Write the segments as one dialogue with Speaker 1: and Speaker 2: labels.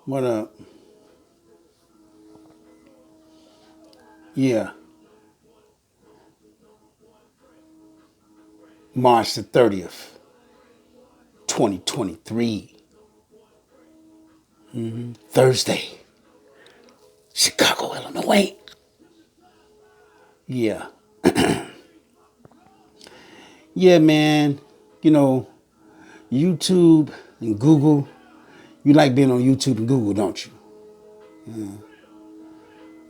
Speaker 1: What up? Yeah, March the 30th, 2023, Thursday, Chicago, Illinois. Yeah, yeah, man. You know, YouTube and Google. You like being on YouTube and Google, don't you?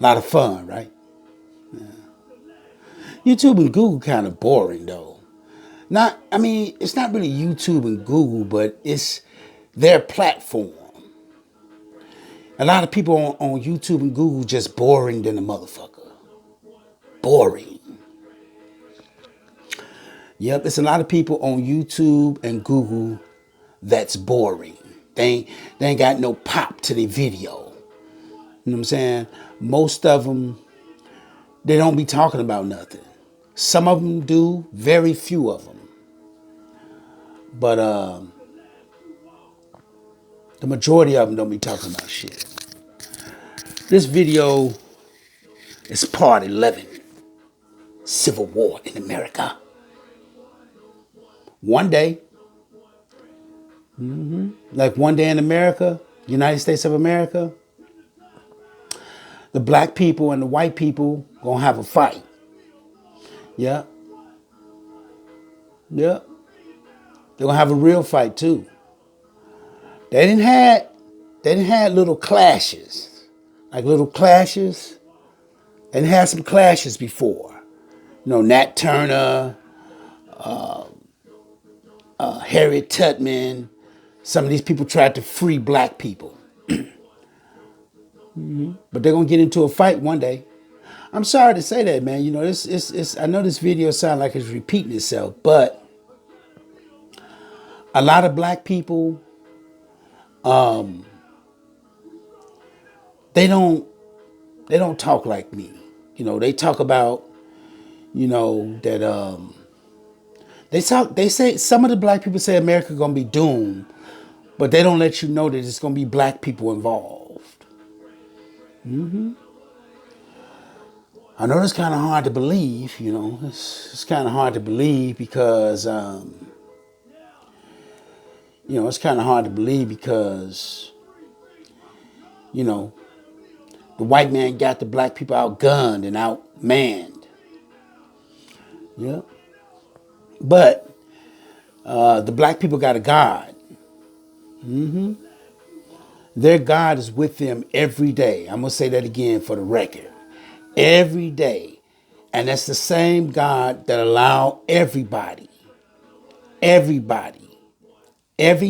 Speaker 1: A lot of fun, right? YouTube and Google kind of boring though. I mean, it's not really YouTube and Google, but it's their platform. A lot of people on YouTube and Google just boring than a motherfucker. Boring. Yep, it's a lot of people on YouTube and Google that's boring. They ain't got no pop to their video. You know what I'm saying? Most of them, they don't be talking about nothing. Some of them do, very few of them. But the majority of them don't be talking about shit. This video is part 11, Civil War in America. One day, like one day in America, United States of America, the black people and the white people gonna have a fight. Yeah, yeah. They're gonna have a real fight too. They didn't had they didn't had little clashes. Like little clashes. They didn't have some clashes before. You know, Nat Turner, Harriet Tubman. Some of these people tried to free black people. But they're gonna get into a fight one day. I'm sorry to say that, man. You know, it's I know this video sounds like it's repeating itself, but a lot of black people, they don't they don't talk like me. You know, they talk about, that they say some of the black people say America gonna be doomed, but they don't let you know that it's gonna be black people involved. I know it's kind of hard to believe, it's kind of hard to believe because, it's kind of hard to believe because, you know, the white man got the black people outgunned and outmanned. Yeah. But the black people got a God. Their God is with them every day. I'm going to say that again for the record. Every day. And that's the same God that allowed everybody, every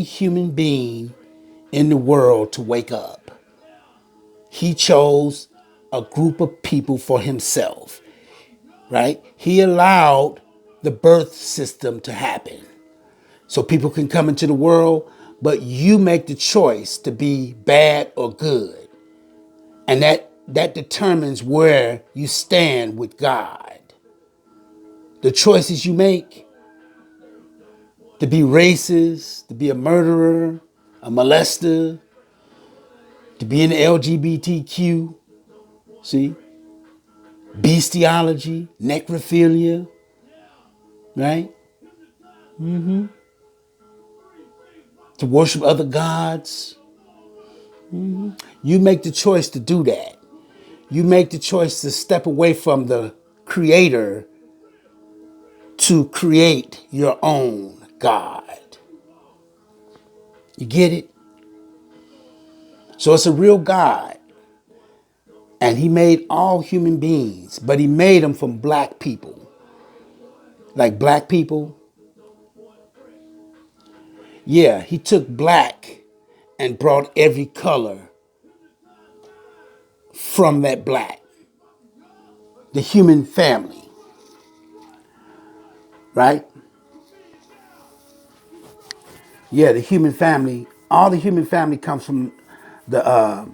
Speaker 1: human being in the world to wake up. He chose a group of people for himself, right? He allowed the birth system to happen so people can come into the world, but you make the choice to be bad or good. And that determines where you stand with God. The choices you make to be racist, to be a murderer, a molester, to be in the LGBTQ, see, bestiality, necrophilia, right? To worship other gods. You make the choice to do that. You make the choice to step away from the creator to create your own God. You get it? So it's a real God. And he made all human beings, but he made them from black people. Like black people. Yeah, he took black and brought every color from that black. The human family, right? Yeah, the human family, all the human family comes from the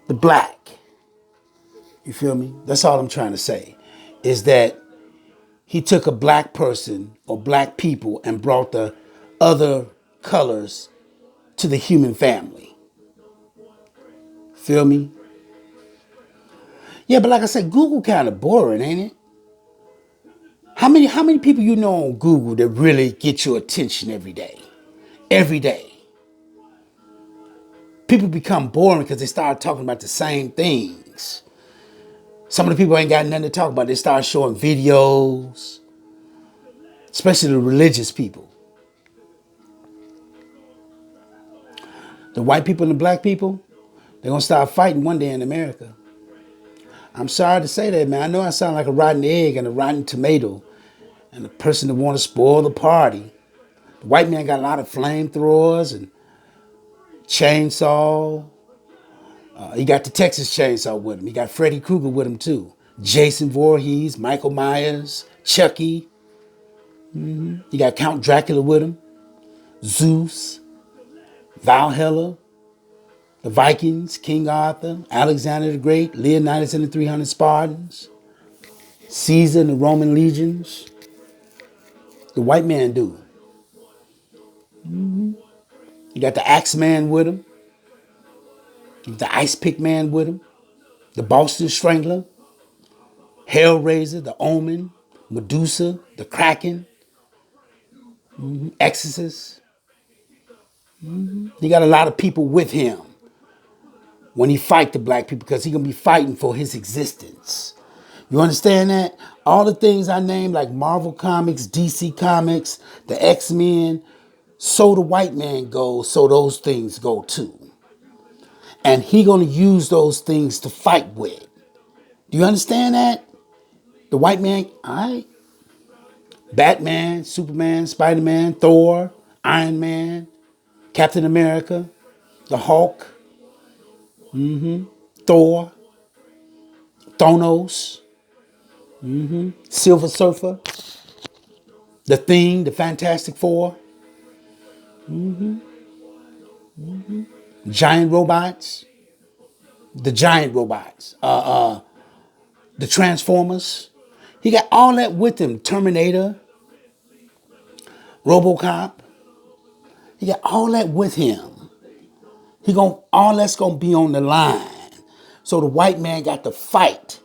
Speaker 1: black. You feel me? That's all I'm trying to say. Is that he took a black person or black people and brought the other colors to the human family. Feel me? Yeah, but like I said, Google kind of boring, ain't it? How many people you know on Google that really get your attention every day? Every day. People become boring because they start talking about the same things. Some of the people ain't got nothing to talk about. They start showing videos, especially the religious people. The white people and the black people, they're going to start fighting one day in America. I'm sorry to say that, man. I know I sound like a rotten egg and a rotten tomato and a person that want to spoil the party. The white man got a lot of flamethrowers and chainsaw. He got the Texas Chainsaw with him. He got Freddy Krueger with him too. Jason Voorhees, Michael Myers, Chucky. He got Count Dracula with him. Zeus, Valhalla, the Vikings, King Arthur, Alexander the Great, Leonidas and the 300 Spartans, Caesar and the Roman legions. The white man do. You got the Axeman with him. You got the Ice Pick Man with him. The Boston Strangler. Hellraiser, the Omen, Medusa, the Kraken, Exorcist. He got a lot of people with him when he fight the black people because he gonna be fighting for his existence. You understand that? All the things I named, like Marvel Comics, DC Comics, the X-Men, so the white man goes, so those things go too. And he gonna use those things to fight with. Do you understand that? The white man, all right. Batman, Superman, Spider-Man, Thor, Iron Man, Captain America, the Hulk, Thor, Thanos, Silver Surfer, the Thing, the Fantastic Four, giant robots, the giant robots, the Transformers. He got all that with him. Terminator, RoboCop. He got all that with him. All that's gonna be on the line. So the white man got to fight.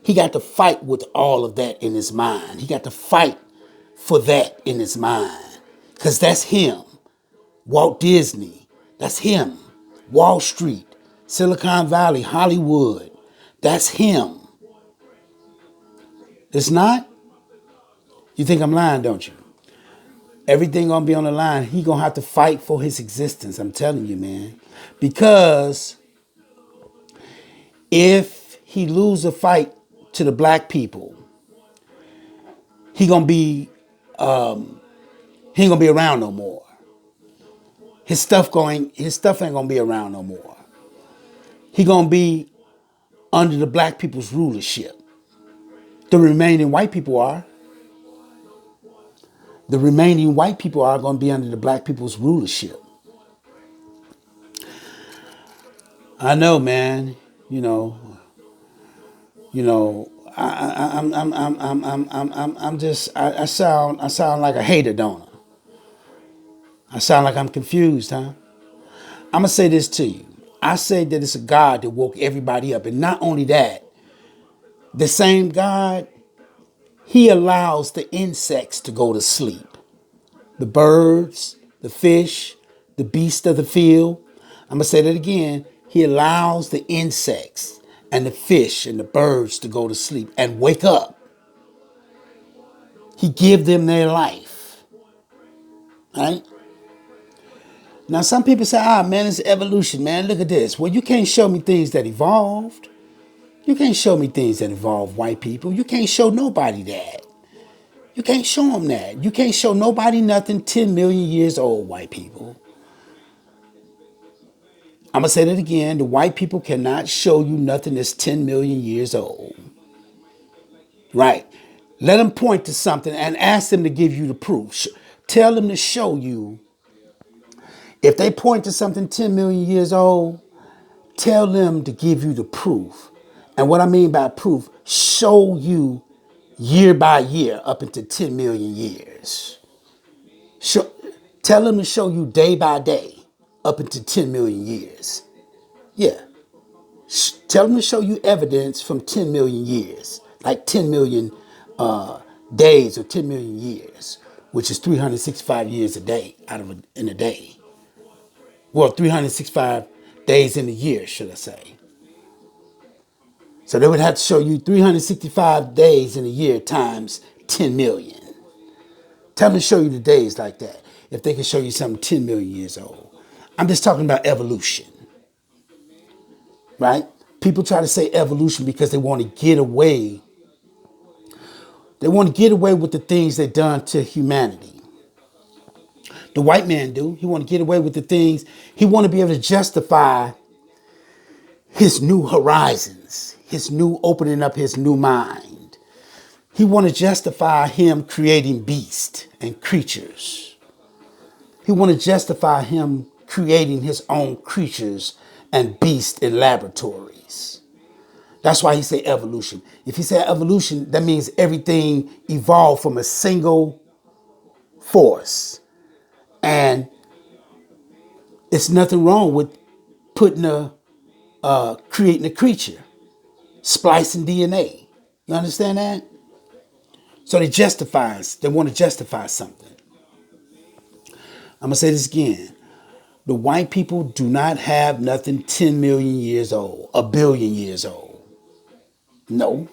Speaker 1: He got to fight with all of that in his mind. He got to fight for that in his mind. Because that's him. Walt Disney. That's him. Wall Street. Silicon Valley. Hollywood. That's him. It's not? You think I'm lying, don't you? Everything gonna be on the line. He gonna have to fight for his existence. I'm telling you, man. Because if he lose a fight to the black people, he gonna be he ain't gonna be around no more. His stuff ain't gonna be around no more. He gonna be under the black people's rulership. The remaining white people are. The remaining white people are gonna be under the black people's rulership. I know, man. I sound like a hater, don't I? I sound like I'm confused, huh? I'm gonna say this to you. I say that it's a God that woke everybody up, and not only that, the same God, he allows the insects to go to sleep. The birds, the fish, the beasts of the field. I'm gonna say that again. He allows the insects and the fish and the birds to go to sleep and wake up. He give them their life. Right? Now, some people say, man, it's evolution, man. Look at this. Well, you can't show me things that evolved. You can't show me things that involve white people. You can't show nobody that. You can't show them that. You can't show nobody nothing 10 million years old, white people. I'm going to say that again. The white people cannot show you nothing that's 10 million years old. Right. Let them point to something and ask them to give you the proof. Tell them to show you. If they point to something 10 million years old, tell them to give you the proof. And what I mean by proof, show you year by year up into 10 million years. Tell them to show you day by day up into 10 million years. Yeah. Tell them to show you evidence from 10 million years, like 10 million days or 10 million years, which is 365 years a day in a day. Well, 365 days in a year, should I say. So they would have to show you 365 days in a year times 10 million. Tell them to show you the days like that. If they can show you something 10 million years old. I'm just talking about evolution, right? People try to say evolution because they want to get away. They want to get away with the things they've done to humanity. The white man do. He want to get away with the things. He want to be able to justify his new horizons, his new opening up his new mind. He want to justify him creating beasts and creatures. He want to justify him creating his own creatures and beasts in laboratories. That's why he say evolution. If he say evolution, that means everything evolved from a single force. And it's nothing wrong with creating a creature, splicing DNA. You understand that? So they want to justify something. I'm going to say this again. The white people do not have nothing 10 million years old, a billion years old. No.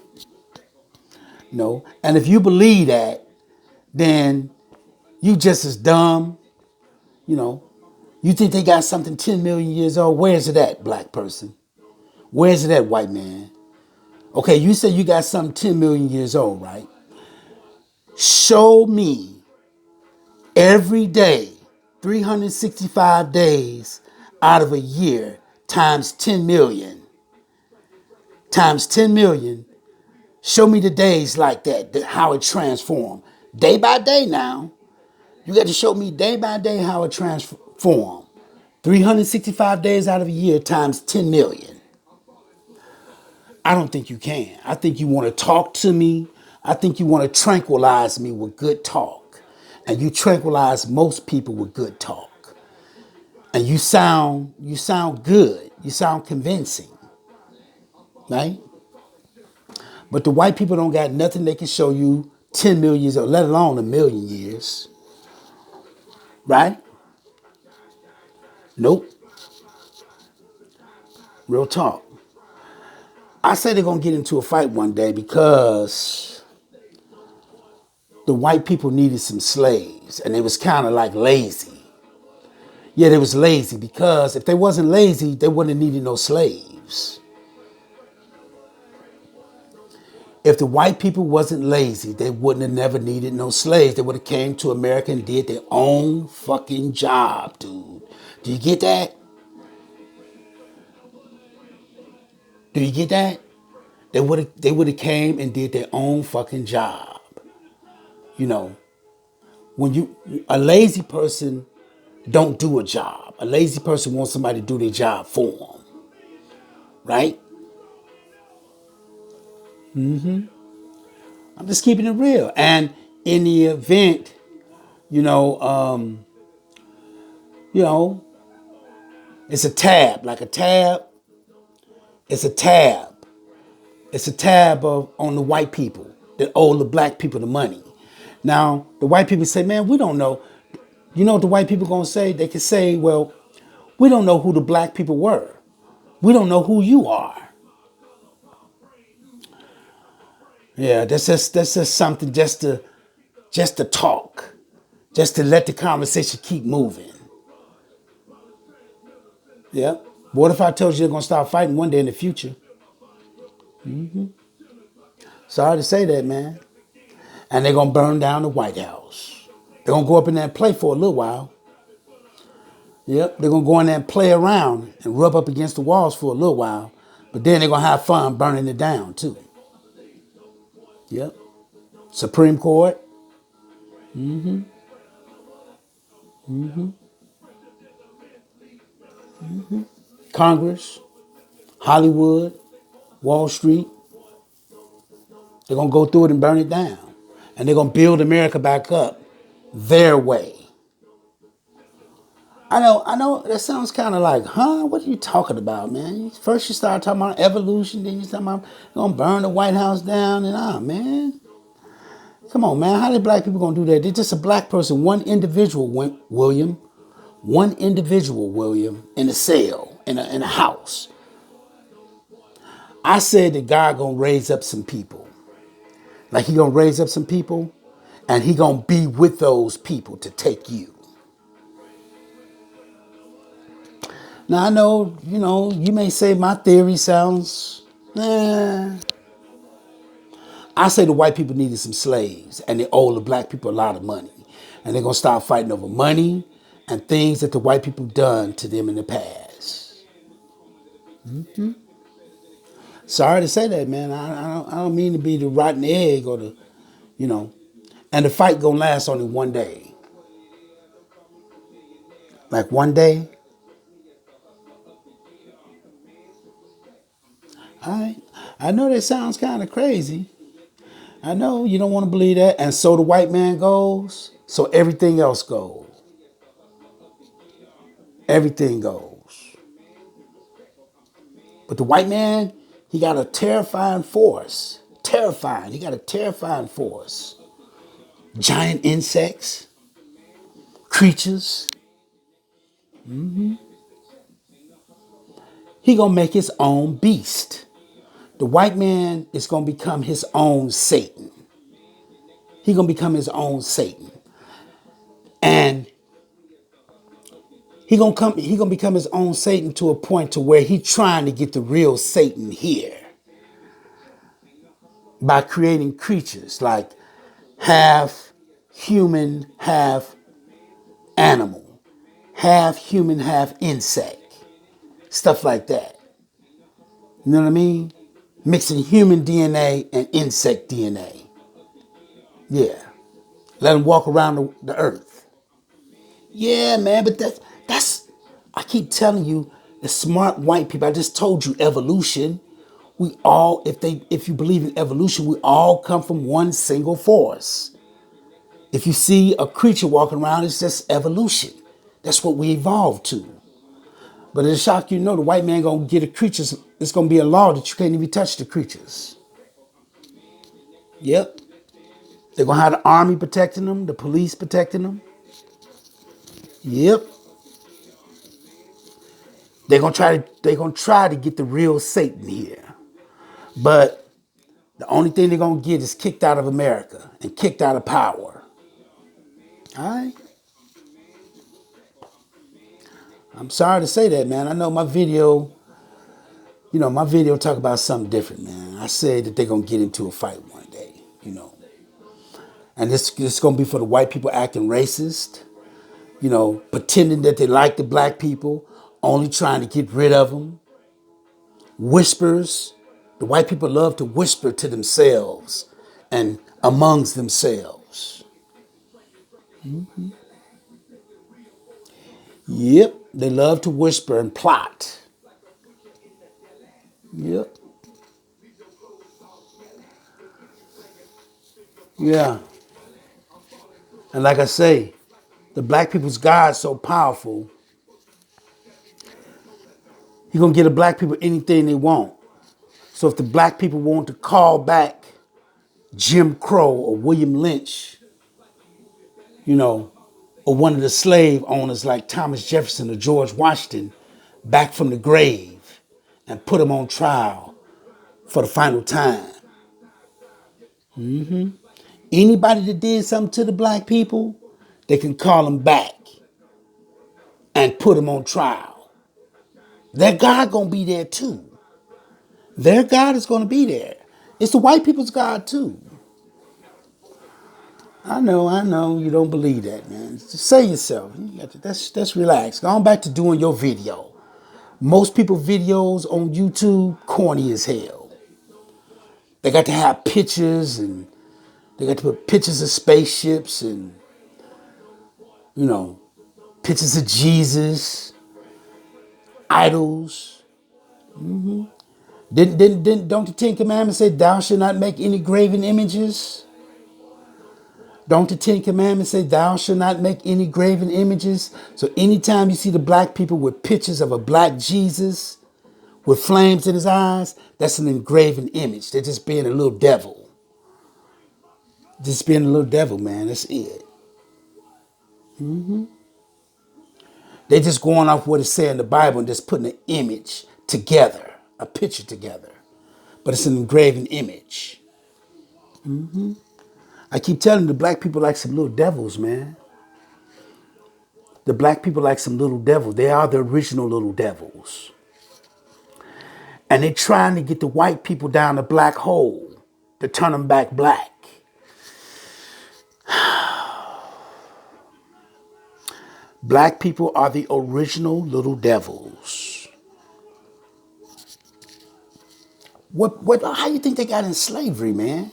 Speaker 1: And if you believe that, then you just as dumb. You think they got something 10 million years old? Where's it at, black person? Where's it at, white man? Okay, you say you got something 10 million years old, right? Show me every day, 365 days out of a year times 10 million. Times 10 million. Show me the days like that, how it transformed. Day by day now. You got to show me day by day how it transformed. 365 days out of a year times 10 million. I don't think you can. I think you want to talk to me. I think you want to tranquilize me with good talk. And you tranquilize most people with good talk. And you sound good. You sound convincing. Right? But the white people don't got nothing they can show you 10 million years old, let alone a million years. Right? Nope. Real talk. I say they're going to get into a fight one day because the white people needed some slaves and they was kind of like lazy. Yeah, they was lazy because if they wasn't lazy, they wouldn't have needed no slaves. If the white people wasn't lazy, they wouldn't have never needed no slaves. They would have came to America and did their own fucking job, dude. Do you get that? Do you get that? They would have came and did their own fucking job. When a lazy person don't do a job. A lazy person wants somebody to do their job for them. Right? I'm just keeping it real. And in the event, you know, it's a tab, like a tab. It's a tab. It's a tab on the white people that owe the black people the money. Now, the white people say, man, we don't know. You know what the white people gonna say? They can say, well, we don't know who the black people were. We don't know who you are. Yeah, that's just something just to talk, just to let the conversation keep moving. Yeah. What if I told you they're gonna start fighting one day in the future? Sorry to say that, man. And they're gonna burn down the White House. They're gonna go up in there and play for a little while. Yep, they're gonna go in there and play around and rub up against the walls for a little while. But then they're gonna have fun burning it down too. Yep. Supreme Court. Congress. Hollywood. Wall Street. They're gonna go through it and burn it down. And they're gonna build America back up their way. I know that sounds kind of like, huh? What are you talking about, man? First you start talking about evolution, then you talking about gonna burn the White House down, and man, come on, man. How the black people gonna do that? They're just a black person, one individual, William, one individual, William, in a cell, in a house. I said that God gonna raise up some people, like He gonna raise up some people, and He gonna be with those people to take you. Now I know, you may say my theory sounds, eh. I say the white people needed some slaves and they owe the black people a lot of money. And they're gonna start fighting over money and things that the white people done to them in the past. Sorry to say that, man. I don't mean to be the rotten egg or the, you know, and the fight gonna last only one day. Like one day. I I know that sounds kind of crazy. I know you don't want to believe that. And so the white man goes, so everything else goes. Everything goes. But the white man, he got a terrifying force. Terrifying. He got a terrifying force. Giant insects, creatures. He gonna make his own beast. The white man is gonna become his own Satan. He gonna become his own Satan. And he gonna become his own Satan to a point to where he trying to get the real Satan here by creating creatures like half human, half animal, half human, half insect, stuff like that. You know what I mean? Mixing human DNA and insect DNA. Yeah. Let them walk around the earth. Yeah, man, but that's I keep telling you, the smart white people, I just told you evolution. We all, if you believe in evolution, we all come from one single force. If you see a creature walking around, it's just evolution. That's what we evolved to. But it'll shock you, the white man gonna get the creatures. It's gonna be a law that you can't even touch the creatures. Yep. They're gonna have the army protecting them, the police protecting them. Yep. They're gonna try to get the real Satan here. But the only thing they're gonna get is kicked out of America and kicked out of power. Alright? I'm sorry to say that, man. I know my video talk about something different, man. I said that they're gonna get into a fight one day. And this gonna be for the white people acting racist, pretending that they like the black people, only trying to get rid of them. Whispers. The white people love to whisper to themselves and amongst themselves. Yep, they love to whisper and plot. Yep. Yeah. And like I say, the black people's God is so powerful, He gonna get the black people anything they want. So if the black people want to call back Jim Crow or William Lynch, or one of the slave owners like Thomas Jefferson or George Washington back from the grave and put them on trial for the final time. Anybody that did something to the black people, they can call them back and put them on trial. Their God gonna be there too. Their God is gonna be there. It's the white people's God too. I know you don't believe that, man. Just say yourself. That's relax. Go on back to doing your video. Most people videos on YouTube corny as hell. They got to have pictures and they got to put pictures of spaceships and you know pictures of Jesus, idols. Don't the Ten Commandments say thou shalt not make any graven images? Don't the Ten Commandments say thou shalt not make any graven images? So anytime you see the black people with pictures of a black Jesus with flames in his eyes, that's an engraven image. They're just being a little devil. Just being a little devil, man. That's it. They just going off what it said in the Bible and just putting an image together, a picture together. But it's an engraven image. I keep telling you, the black people like some little devils, man. The black people like some little devils. They are the original little devils. And they're trying to get the white people down the black hole to turn them back black. Black people are the original little devils. How you think they got in slavery, man?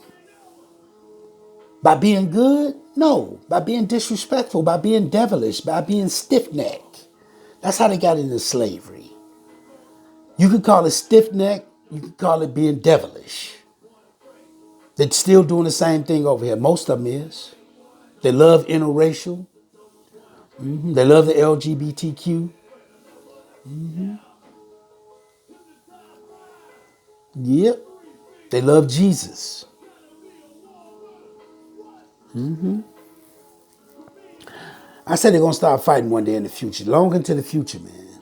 Speaker 1: By being good? No. By being disrespectful, by being devilish, by being stiff-necked. That's how they got into slavery. You could call it stiff-necked, you could call it being devilish. They're still doing the same thing over here. Most of them is. They love interracial. They love the LGBTQ. Yep. They love Jesus. I said they're going to start fighting one day in the future. Long into the future, man.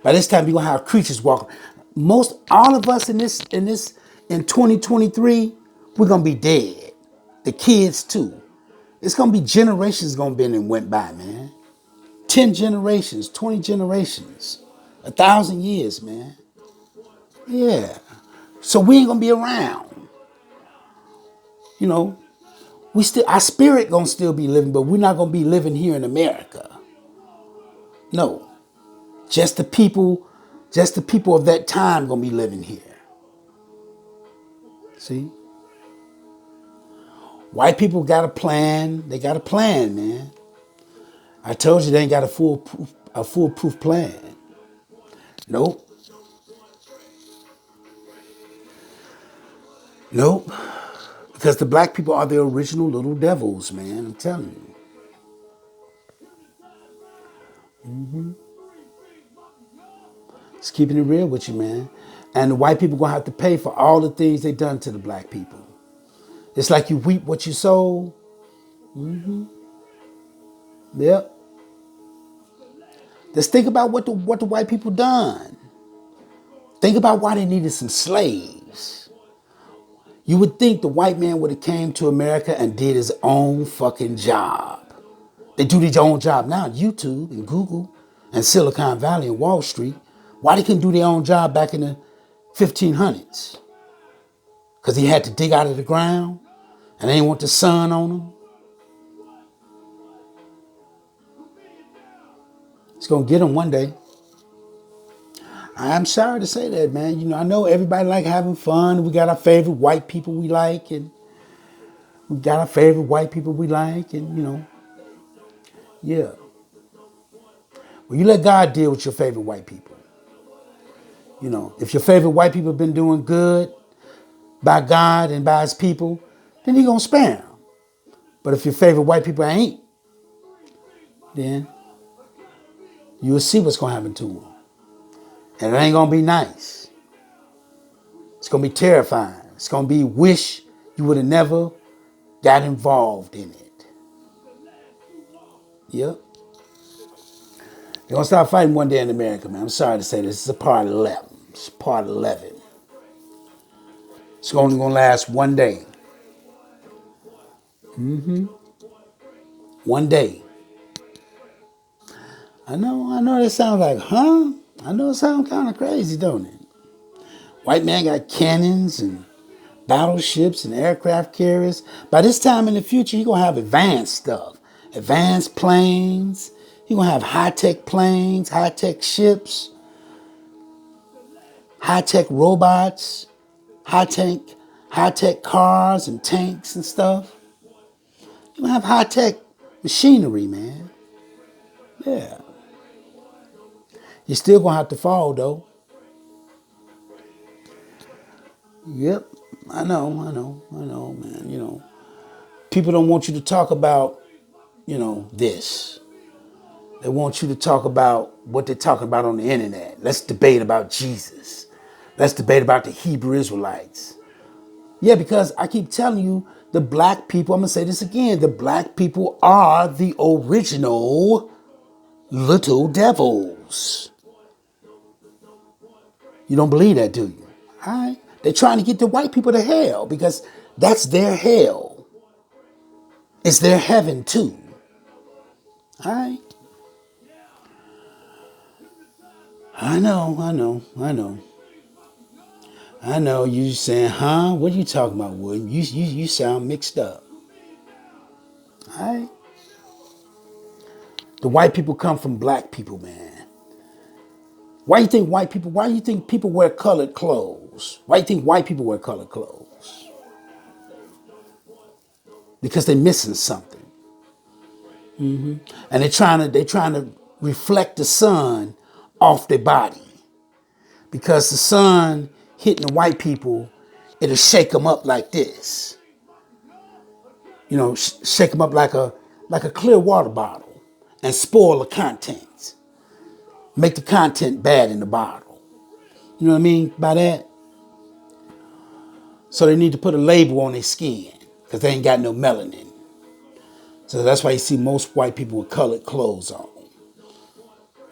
Speaker 1: By this time, you're going to have creatures walking. All of us in 2023, we're going to be dead. The kids, too. It's going to be generations going to be and went by, man. 10 generations, 20 generations, 1,000 years, man. Yeah. So we ain't going to be around. You know, our spirit going to still be living, but we're not going to be living here in America. No. Just the people of that time going to be living here. See? White people got a plan. They got a plan, man. I told you they ain't got a foolproof plan. Nope. Nope. Because the black people are the original little devils, man. I'm telling you. Just keeping it real with you, man. And the white people going to have to pay for all the things they done to the black people. It's like you reap what you sow. Yep. Just think about what the white people done. Think about why they needed some slaves. You would think the white man would have came to America and did his own fucking job. They do their own job now. YouTube and Google and Silicon Valley and Wall Street. Why they couldn't do their own job back in the 1500s? Because he had to dig out of the ground and they didn't want the sun on them. It's going to get them one day. I'm sorry to say that, man. You know, I know everybody like having fun. We got our favorite white people we like, and you know, yeah. Well, you let God deal with your favorite white people. You know, if your favorite white people have been doing good by God and by his people, then He going to spare them. But if your favorite white people ain't, then you'll see what's going to happen to them. And it ain't going to be nice. It's going to be terrifying. It's going to be wish you would have never got involved in it. Yep. They're going to start fighting one day in America, man. I'm sorry to say this. It's a part 11. It's part 11. It's only going to last one day. One day. I know that sounds like, huh? I know it sounds kind of crazy, don't it? White man got cannons and battleships and aircraft carriers. By this time in the future, he's going to have advanced stuff. Advanced planes. He's going to have high-tech planes, high-tech ships, high-tech robots, high-tech cars and tanks and stuff. He's going to have high-tech machinery, man. Yeah. You're still going to have to fall, though. Yep. I know, man. You know. People don't want you to talk about, this. They want you to talk about what they're talking about on the internet. Let's debate about Jesus. Let's debate about the Hebrew Israelites. Yeah, because I keep telling you, the black people, I'm going to say this again, the black people are the original little devils. You don't believe that, do you? All right. They're trying to get the white people to hell because that's their hell. It's their heaven too. All right. I know. I know you saying, huh? What are you talking about, William? You sound mixed up. All right. The white people come from black people, man. Why do you think people wear colored clothes? Why do you think white people wear colored clothes? Because they're missing something. And they're trying to reflect the sun off their body. Because the sun hitting the white people, it'll shake them up like this. Shake them up like a clear water bottle and spoil the contents. Make the content bad in the bottle. You know what I mean by that? So they need to put a label on their skin because they ain't got no melanin. So that's why you see most white people with colored clothes on.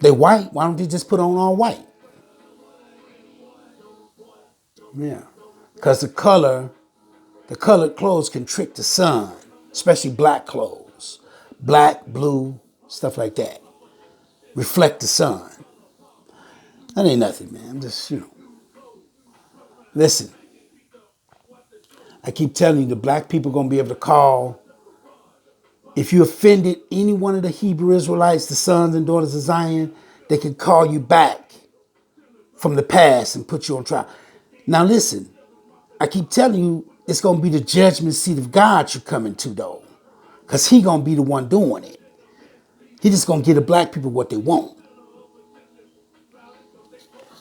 Speaker 1: They white, why don't they just put on all white? Yeah. Because the colored clothes can trick the sun, especially black clothes. Black, blue, stuff like that. Reflect the sun. That ain't nothing, man. I'm just, Listen, I keep telling you, the black people going to be able to call. If you offended any one of the Hebrew Israelites, the sons and daughters of Zion, they can call you back from the past and put you on trial. Now listen, I keep telling you, it's going to be the judgment seat of God you're coming to, though. Because he going to be the one doing it. He just going to give the black people what they want.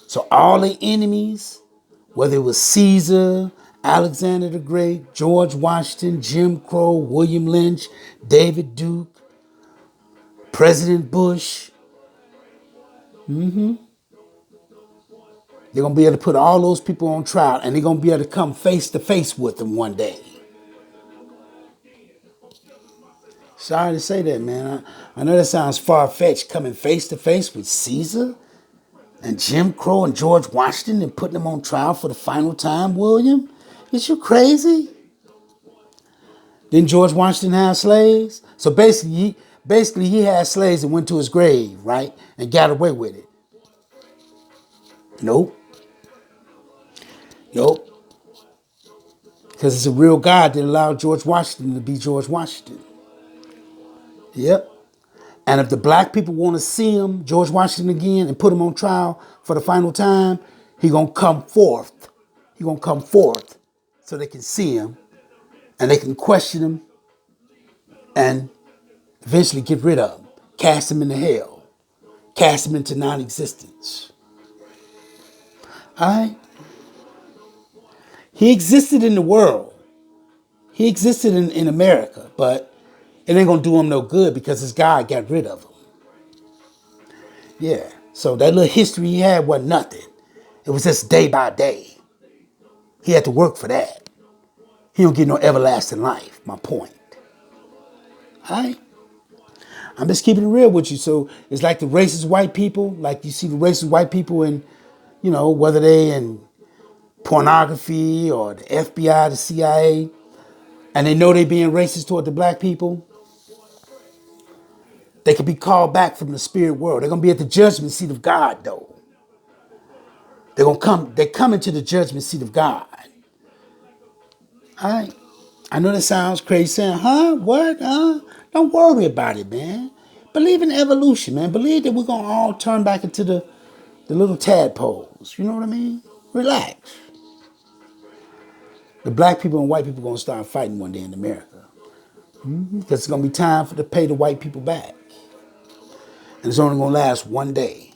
Speaker 1: So all the enemies, whether it was Caesar, Alexander the Great, George Washington, Jim Crow, William Lynch, David Duke, President Bush, they're going to be able to put all those people on trial and they're going to be able to come face to face with them one day. Sorry to say that, man. I know that sounds far-fetched, coming face to face with Caesar and Jim Crow and George Washington and putting them on trial for the final time, William? Is you crazy? Didn't George Washington have slaves? So basically he had slaves and went to his grave, right? And got away with it. Nope. Nope. Because it's a real God that allowed George Washington to be George Washington. Yep. And if the black people want to see him, George Washington again, and put him on trial for the final time, he going to come forth. He going to come forth so they can see him and they can question him and eventually get rid of him, cast him into hell, cast him into non-existence. All right? He existed in the world. He existed in America, but it ain't going to do him no good because his God got rid of him. Yeah. So that little history he had wasn't nothing. It was just day by day. He had to work for that. He don't get no everlasting life, my point. All right? I'm just keeping it real with you. So it's like the racist white people, like you see the racist white people in, whether they in pornography or the FBI, the CIA, and they know they being racist toward the black people, they could be called back from the spirit world. They're going to be at the judgment seat of God, though. They're coming to the judgment seat of God. All right? I know that sounds crazy, saying, huh? What? Don't worry about it, man. Believe in evolution, man. Believe that we're going to all turn back into the little tadpoles. You know what I mean? Relax. The black people and white people are going to start fighting one day in America. Because it's going to be time to pay the white people back. And it's only going to last one day.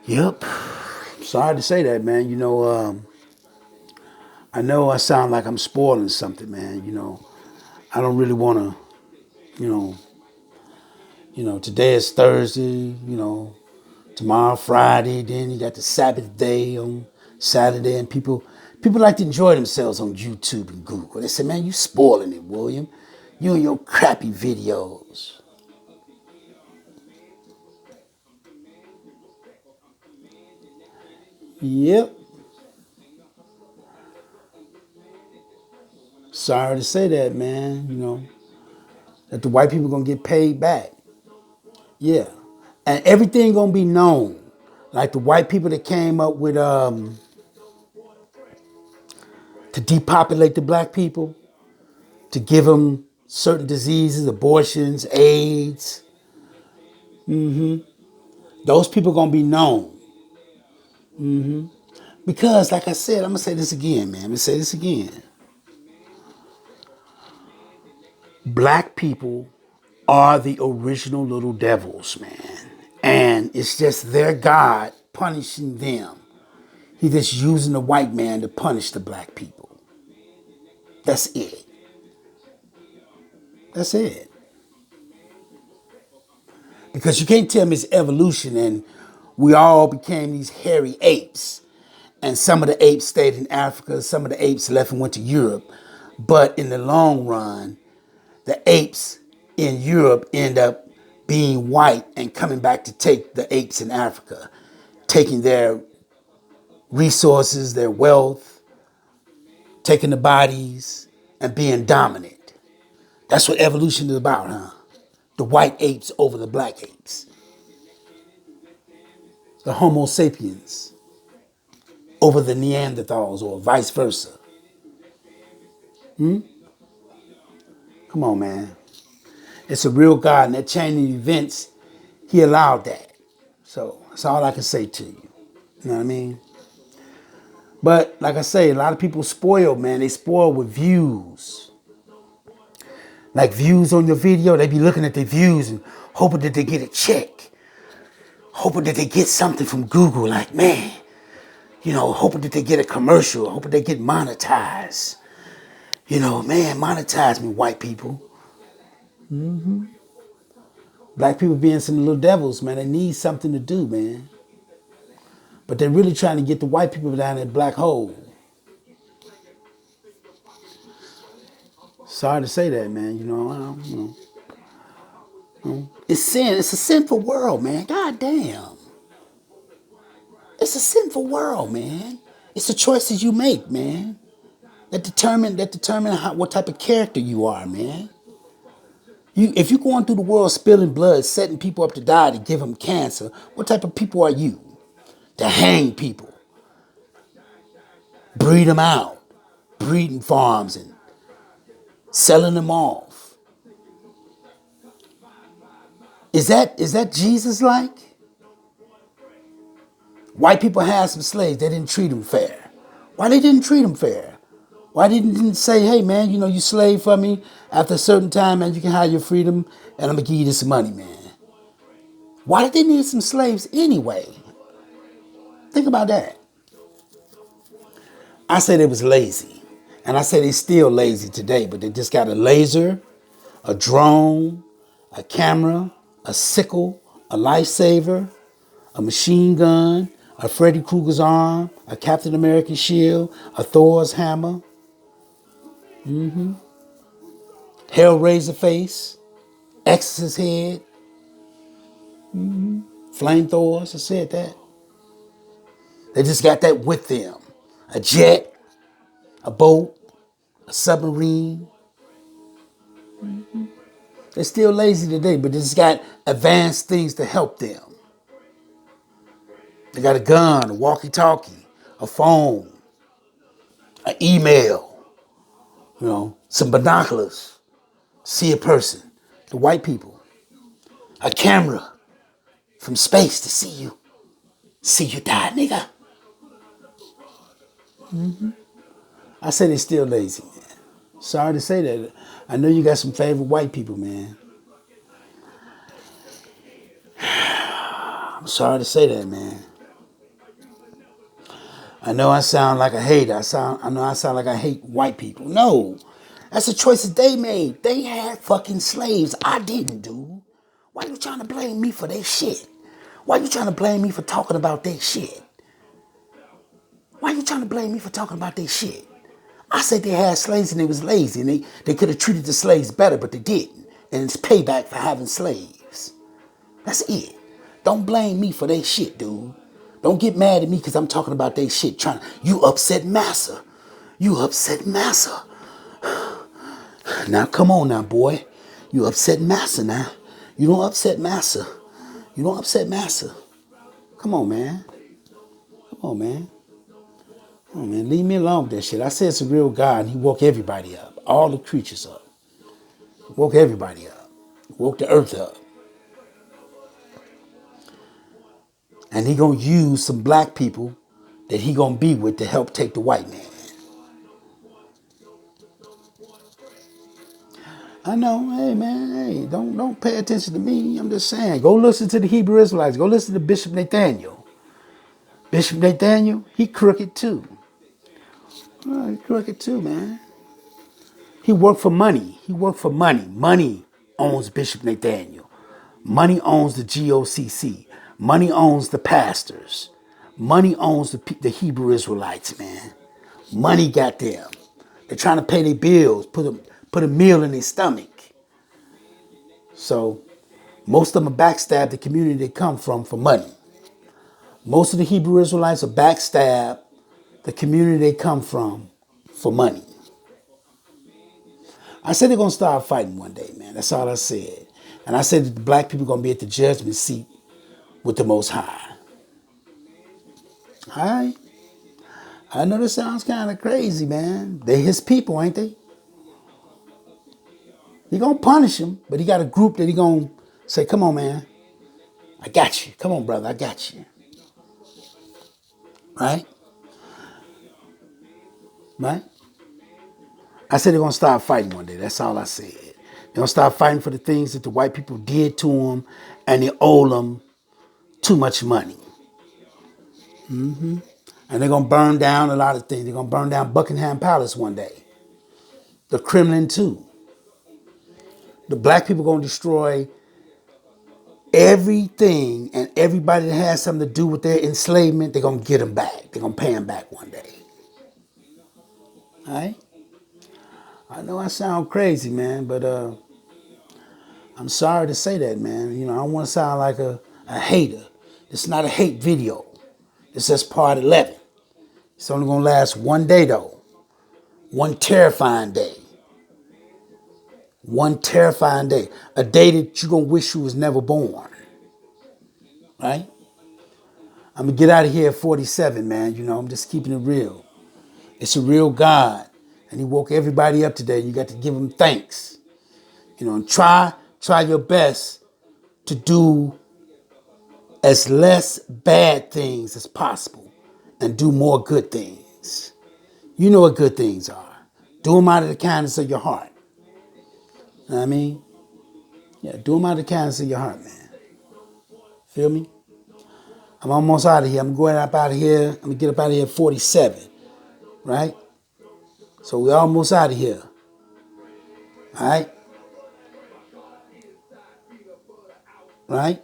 Speaker 1: Yep. Sorry to say that, man. I know I sound like I'm spoiling something, man. I don't really want to, you know, today is Thursday, tomorrow Friday, then you got the Sabbath day on Saturday, and people like to enjoy themselves on YouTube and Google. They say, man, you spoiling it, William. You and your crappy videos. Yep. Sorry to say that, man. That the white people gonna get paid back. Yeah. And everything gonna be known. Like the white people that came up with to depopulate the black people, to give them certain diseases, abortions, AIDS. Those people gonna be known. Because, like I said, I'm gonna say this again, man. I'm gonna say this again. Black people are the original little devils, man. And it's just their God punishing them. He's just using the white man to punish the black people. That's it. That's it. Because you can't tell me it's evolution and we all became these hairy apes. And some of the apes stayed in Africa, some of the apes left and went to Europe. But in the long run, the apes in Europe end up being white and coming back to take the apes in Africa, taking their resources, their wealth, taking the bodies, and being dominant. That's what evolution is about, huh? The white apes over the black apes. The Homo sapiens over the Neanderthals or vice versa. Come on, man. It's a real God, and that chain of events, he allowed that. So that's all I can say to you. You know what I mean? But like I say, a lot of people spoil, man. They spoil with views. Like views on your video, they be looking at their views and hoping that they get a check. Hoping that they get something from Google. Like, man, hoping that they get a commercial. Hoping they get monetized. Man, monetize me, white people. Black people being some little devils, man. They need something to do, man. But they're really trying to get the white people down in that black hole. Sorry to say that, man. It's sin. It's a sinful world, man. God damn. It's a sinful world, man. It's the choices you make, man. That determine what type of character you are, man. If you're going through the world spilling blood, setting people up to die to give them cancer, what type of people are you? To hang people, breed them out, breeding farms and selling them off. Is that Jesus like? White people had some slaves. They didn't treat them fair. Why they didn't treat them fair? Why didn't say, hey, man, you slave for me. After a certain time, man, you can have your freedom, and I'm going to give you this money, man. Why did they need some slaves anyway? Think about that. I say they was lazy. And I say they still lazy today, but they just got a laser, a drone, a camera, a sickle, a lifesaver, a machine gun, a Freddy Krueger's arm, a Captain American shield, a Thor's hammer, Hellraiser face, Exorcist head, flamethrowers. I said that. They just got that with them. A jet, a boat, a submarine. They're still lazy today, but they just got advanced things to help them. They got a gun, a walkie-talkie, a phone, an email, some binoculars, see a person, the white people, a camera from space to see you die, nigga. I say they still lazy, man. Sorry to say that. I know you got some favorite white people, man. I'm sorry to say that, man. I know I sound like a hater. I know I sound like I hate white people. No. That's the choices they made. They had fucking slaves. I didn't, dude. Why you trying to blame me for their shit? Why you trying to blame me for talking about their shit? Why you trying to blame me for talking about their shit? I said they had slaves and they was lazy and they could have treated the slaves better, but they didn't. And it's payback for having slaves. That's it. Don't blame me for their shit, dude. Don't get mad at me because I'm talking about their shit. You upset Massa. You upset Massa. Now come on now, boy. You upset Massa now. You don't upset Massa. You don't upset Massa. Come on, man. Come on, man. Come on, man. Leave me alone with that shit. I said it's a real God and he woke everybody up. All the creatures up. Woke everybody up. Woke the earth up. And he gonna use some black people that he gonna be with to help take the white man. I know, hey man, hey, don't pay attention to me. I'm just saying, go listen to the Hebrew Israelites. Go listen to Bishop Nathaniel. Bishop Nathaniel, he crooked too. He crooked too, man. He worked for money. He worked for money. Money owns Bishop Nathaniel. Money owns the GOCC. Money owns the pastors. Money owns the Hebrew Israelites, man. Money got them. They're trying to pay their bills, put a meal in their stomach. So most of them are backstab the community they come from for money. Most of the Hebrew Israelites are backstab the community they come from for money. I said they're going to start fighting one day, man. That's all I said. And I said that the black people are going to be at the judgment seat with the Most High. All right? I know this sounds kind of crazy, man. They're his people, ain't they? He going to punish them, but he got a group that he going to say, come on, man. I got you. Come on, brother. I got you. Right? Right? I said they're going to start fighting one day. That's all I said. They're going to start fighting for the things that the white people did to them, and they owe them too much money. And they're going to burn down a lot of things. They're going to burn down Buckingham Palace one day. The Kremlin too. The black people are going to destroy everything, and everybody that has something to do with their enslavement, they're going to get them back. They're going to pay them back one day. All right? I know I sound crazy, man, but I'm sorry to say that, man. You know, I don't want to sound like a hater. It's not a hate video. It's just part 11. It's only going to last one day, though. One terrifying day. One terrifying day. A day that you're going to wish you was never born. Right? I'm going to get out of here at 47, man. You know, I'm just keeping it real. It's a real God. And he woke everybody up today. You got to give him thanks. You know, and try your best to do as less bad things as possible and do more good things. You know what good things are. Do them out of the kindness of your heart. You know what I mean? Yeah, do them out of the kindness of your heart, man. Feel me? I'm almost out of here. I'm going up out of here. I'm going to get up out of here at 47. Right? So we're almost out of here. All right? Right?